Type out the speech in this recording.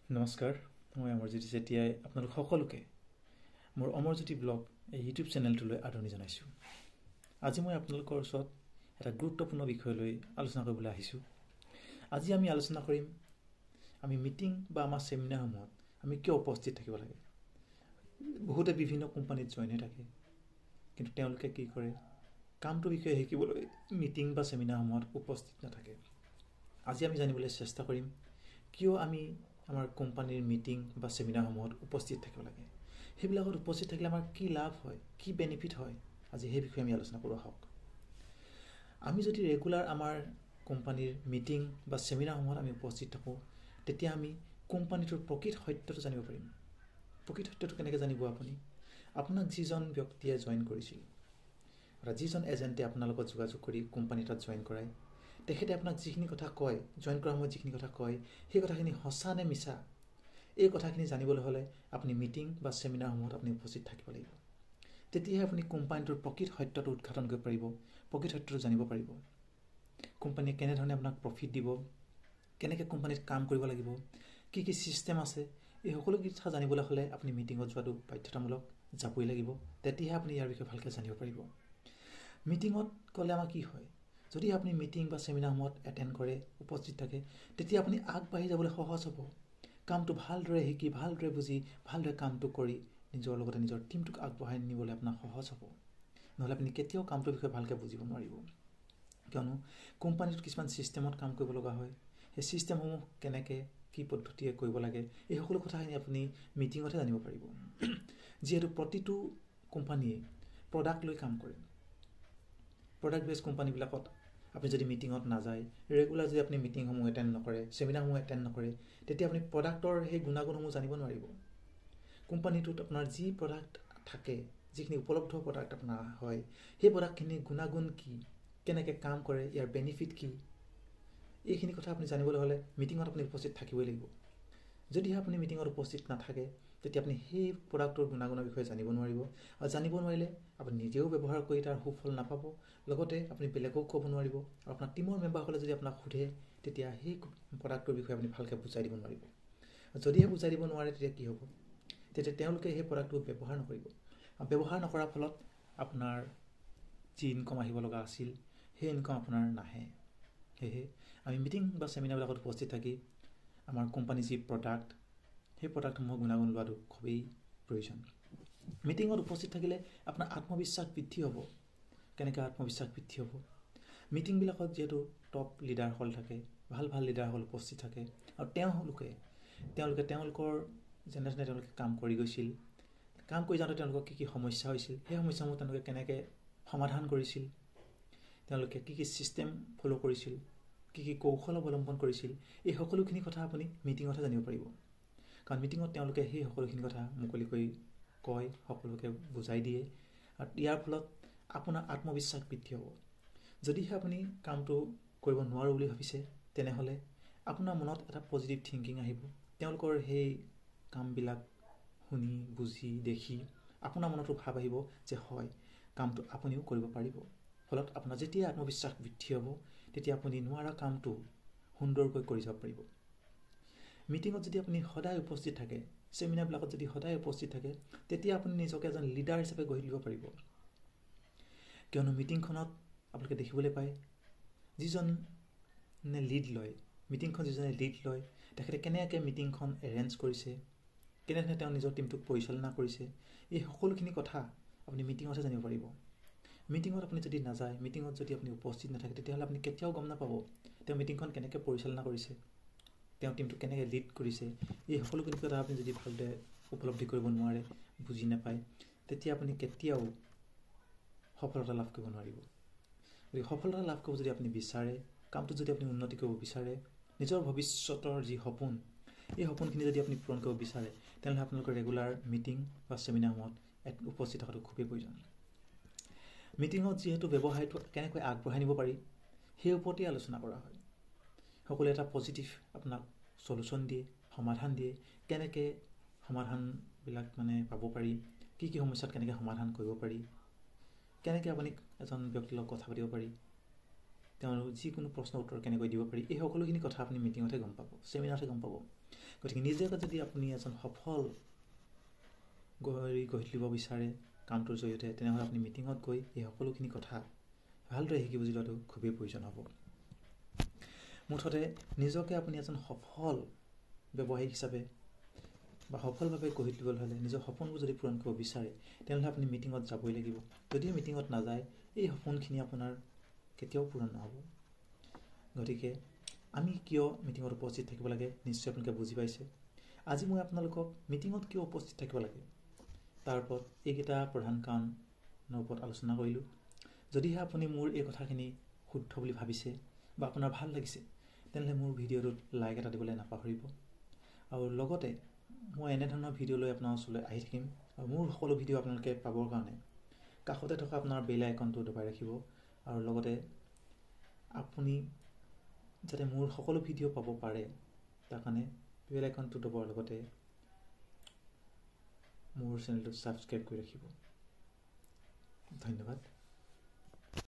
নমস্কাৰ, মই অমৰজ্যোতি চেতিয়াই আপোনালোক সকলোকে মোৰ অমৰজ্যোতি ব্লগ এই ইউটিউব চেনেলটোলৈ আদৰণি জনাইছোঁ। আজি মই আপোনালোকৰ ওচৰত এটা গুৰুত্বপূৰ্ণ বিষয় লৈ আলোচনা কৰিবলৈ আহিছোঁ। আজি আমি আলোচনা কৰিম আমি মিটিং বা আমাৰ চেমিনাৰসমূহত আমি কিয় উপস্থিত থাকিব লাগে। বহুতে বিভিন্ন কোম্পানীত জইন হৈ থাকে, কিন্তু তেওঁলোকে কি কৰে, কামটোৰ বিষয়ে শিকিবলৈ মিটিং বা চেমিনাৰসমূহত উপস্থিত নাথাকে। আজি আমি জানিবলৈ চেষ্টা কৰিম কিয় আমি আমাৰ কোম্পানীৰ মিটিং বা চেমিনাৰসমূহত উপস্থিত থাকিব লাগে। সেইবিলাকত উপস্থিত থাকিলে আমাৰ কি লাভ হয়, কি বেনিফিট হয়, আজি সেই বিষয়ে আমি আলোচনা কৰোঁ আহক। আমি যদি ৰেগুলাৰ আমাৰ কোম্পানীৰ মিটিং বা চেমিনাৰসমূহত আমি উপস্থিত থাকোঁ, তেতিয়া আমি কোম্পানীটোৰ প্ৰকৃত সত্যটো জানিব পাৰিম। প্ৰকৃত সত্যটো কেনেকৈ জানিব আপুনি? আপোনাক যিজন ব্যক্তিয়ে জইন কৰিছিল বা যিজন এজেণ্টে আপোনাৰ লগত যোগাযোগ কৰি কোম্পানী এটাত জইন কৰায়, তেখেতে আপোনাক যিখিনি কথা কয়, জইন কৰাৰ সময়ত যিখিনি কথা কয়, সেই কথাখিনি সঁচা নে মিছা, এই কথাখিনি জানিবলৈ হ'লে আপুনি মিটিং বা চেমিনাৰসমূহত আপুনি উপস্থিত থাকিব লাগিব। তেতিয়াহে আপুনি কোম্পানীটোৰ প্ৰকৃত সত্যটো উদঘাটন কৰিব পাৰিব, প্ৰকৃত সত্যটো জানিব পাৰিব। কোম্পানীয়ে কেনেধৰণে আপোনাক প্ৰফিট দিব, কেনেকৈ কোম্পানীত কাম কৰিব লাগিব, কি কি ছিষ্টেম আছে, এই সকলো কথা জানিবলৈ হ'লে আপুনি মিটিঙত যোৱাটো বাধ্যতামূলক, যাবই লাগিব। তেতিয়াহে আপুনি ইয়াৰ বিষয়ে ভালকৈ জানিব পাৰিব। মিটিঙত গ'লে আমাৰ কি হয়, যদি আপুনি মিটিং বা চেমিনাৰসমূহত এটেণ্ড কৰে, উপস্থিত থাকে, তেতিয়া আপুনি আগবাঢ়ি যাবলৈ সহজ হ'ব। কামটো ভালদৰে শিকি, ভালদৰে বুজি, ভালদৰে কামটো কৰি নিজৰ লগতে নিজৰ টীমটোক আগবঢ়াই নিবলৈ আপোনাৰ সহজ হ'ব। নহ'লে আপুনি কেতিয়াও কামটোৰ বিষয়ে ভালকৈ বুজিব নোৱাৰিব। কিয়নো কোম্পানীটোত কিছুমান ছিষ্টেমত কাম কৰিব লগা হয়। সেই ছিষ্টেমসমূহ কেনেকৈ, কি পদ্ধতিৰে কৰিব লাগে, এই সকলো কথাখিনি আপুনি মিটিঙতহে জানিব পাৰিব। যিহেতু প্ৰতিটো কোম্পানীয়ে প্ৰডাক্ট লৈ কাম কৰে। প্ৰডাক্ট বেছ কোম্পানীবিলাকত আপুনি যদি মিটিঙত নাযায়, ৰেগুলাৰ যদি আপুনি মিটিংসমূহ এটেণ্ড নকৰে, চেমিনাৰসমূহ এটেণ্ড নকৰে, তেতিয়া আপুনি প্ৰডাক্টৰ সেই গুণাগুণসমূহ জানিব নোৱাৰিব। কোম্পানীটোত আপোনাৰ যি প্ৰডাক্ট থাকে, যিখিনি উপলব্ধ প্ৰডাক্ট আপোনাৰ হয়, সেই প্ৰডাক্টখিনিৰ গুণাগুণ কি, কেনেকৈ কাম কৰে, ইয়াৰ বেনিফিট কি, এইখিনি কথা আপুনি জানিবলৈ হ'লে মিটিঙত আপুনি উপস্থিত থাকিবই লাগিব। যদিহে আপুনি মিটিঙত উপস্থিত নাথাকে, তেতিয়া আপুনি সেই প্ৰডাক্টৰ গুণাগুণৰ বিষয়ে জানিব নোৱাৰিব। আৰু জানিব নোৱাৰিলে আপুনি নিজেও ব্যৱহাৰ কৰি তাৰ সুফল নাপাব, লগতে আপুনি বেলেগক ক'ব নোৱাৰিব। আৰু আপোনাৰ টীমৰ মেম্বাৰসকলে যদি আপোনাক সোধে, তেতিয়া সেই প্ৰডাক্টৰ বিষয়ে আপুনি ভালকৈ বুজাই দিব নোৱাৰিব। যদিহে বুজাই দিব নোৱাৰে, তেতিয়া কি হ'ব, তেতিয়া তেওঁলোকে সেই প্ৰডাক্টটো ব্যৱহাৰ নকৰিব। আৰু ব্যৱহাৰ নকৰাৰ ফলত আপোনাৰ যি ইনকাম আহিব লগা আছিল, সেই ইনকাম আপোনাৰ নাহে। সেয়েহে আমি মিটিং বা চেমিনাৰবিলাকত উপস্থিত থাকি আমাৰ কোম্পানীৰ যি প্ৰডাক্ট, সেই প্ৰডাক্টসমূহৰ গুণাগুণ লোৱাটো খুবেই প্ৰয়োজন। মিটিঙত উপস্থিত থাকিলে আপোনাৰ আত্মবিশ্বাস বৃদ্ধি হ'ব। কেনেকৈ আত্মবিশ্বাস বৃদ্ধি হ'ব? মিটিংবিলাকত যিহেতু টপ লিডাৰসকল থাকে, ভাল ভাল লিডাৰসকল উপস্থিত থাকে, আৰু তেওঁলোকে তেওঁলোকৰ যেনেধৰণে তেওঁলোকে কাম কৰি গৈছিল, কাম কৰি যাওঁতে তেওঁলোকৰ কি কি সমস্যা হৈছিল, সেই সমস্যাসমূহ তেওঁলোকে কেনেকৈ সমাধান কৰিছিল, তেওঁলোকে কি কি ছিষ্টেম ফ'ল' কৰিছিল, কি কি কৌশল অৱলম্বন কৰিছিল, এই সকলোখিনি কথা আপুনি মিটিঙতহে জানিব পাৰিব। কাৰণ মিটিঙত তেওঁলোকে সেই সকলোখিনি কথা মুকলিকৈ কয়, সকলোকে বুজাই দিয়ে, আৰু ইয়াৰ ফলত আপোনাৰ আত্মবিশ্বাস বৃদ্ধি হ'ব। যদিহে আপুনি কামটো কৰিব নোৱাৰোঁ বুলি ভাবিছে, তেনেহ'লে আপোনাৰ মনত এটা পজিটিভ থিংকিং আহিব। তেওঁলোকৰ সেই কামবিলাক শুনি, বুজি, দেখি আপোনাৰ মনতো ভাৱ আহিব যে হয়, কামটো আপুনিও কৰিব পাৰিব। ফলত আপোনাৰ যেতিয়া আত্মবিশ্বাস বৃদ্ধি হ'ব, তেতিয়া আপুনি নোৱাৰা কামটো সুন্দৰকৈ কৰি যাব পাৰিব। মিটিঙত যদি আপুনি সদায় উপস্থিত থাকে, চেমিনাৰবিলাকত যদি সদায় উপস্থিত থাকে, তেতিয়া আপুনি নিজকে এজন লিডাৰ হিচাপে গঢ়ি তুলিব পাৰিব। কিয়নো মিটিংখনত আপোনালোকে দেখিবলৈ পায়, যিজনে লিড লয়, মিটিংখন যিজনে লিড লয়, তেখেতে কেনেকৈ মিটিংখন এৰেঞ্জ কৰিছে, কেনেধৰণে তেওঁ নিজৰ টীমটোক পৰিচালনা কৰিছে, এই সকলোখিনি কথা আপুনি মিটিঙতহে জানিব পাৰিব। মিটিঙত আপুনি যদি নাযায়, মিটিঙত যদি আপুনি উপস্থিত নাথাকে, তেতিয়াহ'লে আপুনি কেতিয়াও গম নাপাব তেওঁ মিটিংখন কেনেকৈ পৰিচালনা কৰিছে, তেওঁ টীমটোক কেনেকৈ লিড কৰিছে। এই সকলোখিনি কথা আপুনি যদি ভালদৰে উপলব্ধি কৰিব নোৱাৰে, বুজি নাপায়, তেতিয়া আপুনি কেতিয়াও সফলতা লাভ কৰিব নোৱাৰিব। গতিকে সফলতা লাভ কৰিব যদি আপুনি বিচাৰে, কামটোত যদি আপুনি উন্নতি কৰিব বিচাৰে, নিজৰ ভৱিষ্যতৰ যি সপোন, এই সপোনখিনি যদি আপুনি পূৰণ কৰিব বিচাৰে, তেনেহ'লে আপোনালোকৰ ৰেগুলাৰ মিটিং বা চেমিনাৰসমূহত উপস্থিত থকাটো খুবেই প্ৰয়োজন। মিটিঙত যিহেতু ব্যৱসায়টো কেনেকৈ আগবঢ়াই নিব পাৰি, সেই ওপৰতেই আলোচনা কৰা হয়। সকলোৱে এটা পজিটিভ আপোনাক চলিউশ্যন দিয়ে, সমাধান দিয়ে, কেনেকৈ সমাধানবিলাক পাব পাৰি, কি কি সমস্যাত কেনেকৈ সমাধান কৰিব পাৰি, কেনেকৈ আপুনি এজন ব্যক্তিৰ লগত কথা পাতিব পাৰি, তেওঁৰ যিকোনো প্ৰশ্ন উত্তৰ কেনেকৈ দিব পাৰি, এই সকলোখিনি কথা আপুনি মিটিঙতহে গম পাব, ছেমিনাৰতহে গম পাব। গতিকে নিজে যদি আপুনি এজন সফল গঢ়ি তুলিব বিচাৰে কামটোৰ জৰিয়তে, তেনেহ'লে আপুনি মিটিঙত গৈ এই সকলোখিনি কথা ভালদৰে শিকি বুজি লোৱাটো খুবেই প্ৰয়োজন হ'ব। মুঠতে নিজকে আপুনি এজন সফল ব্যৱসায়িক হিচাপে বা সফলভাৱে গঢ়ি তুলিবলৈ হ'লে নিজৰ সপোনবোৰ যদি পূৰণ কৰিব বিচাৰে, তেনেহ'লে আপুনি মিটিঙত যাবই লাগিব। যদি মিটিঙত নাযায়, এই সপোনখিনি আপোনাৰ কেতিয়াও পূৰণ নহ'ব। গতিকে আমি কিয় মিটিঙত উপস্থিত থাকিব লাগে নিশ্চয় আপোনালোকে বুজি পাইছে। আজি মই আপোনালোকক মিটিঙত কিয় উপস্থিত থাকিব লাগে তাৰ ওপৰত এইকেইটা প্ৰধান কাৰণৰ ওপৰত আলোচনা কৰিলোঁ। যদিহে আপুনি মোৰ এই কথাখিনি শুদ্ধ বুলি ভাবিছে বা আপোনাৰ ভাল লাগিছে, তেনেহ'লে মোৰ ভিডিঅ'টোত লাইক এটা দিবলৈ নাপাহৰিব। আৰু লগতে মই এনেধৰণৰ ভিডিঅ' লৈ আপোনাৰ ওচৰলৈ আহি থাকিম। আৰু মোৰ সকলো ভিডিঅ' আপোনালোকে পাবৰ কাৰণে কাষতে থকা আপোনাৰ বেল আইকনটো দবাই ৰাখিব। আৰু লগতে আপুনি যাতে মোৰ সকলো ভিডিঅ' পাব পাৰে তাৰ কাৰণে বেল আইকনটো দবোৱাৰ লগতে মোৰ চেনেলটো ছাবস্ক্ৰাইব কৰি ৰাখিব। ধন্যবাদ।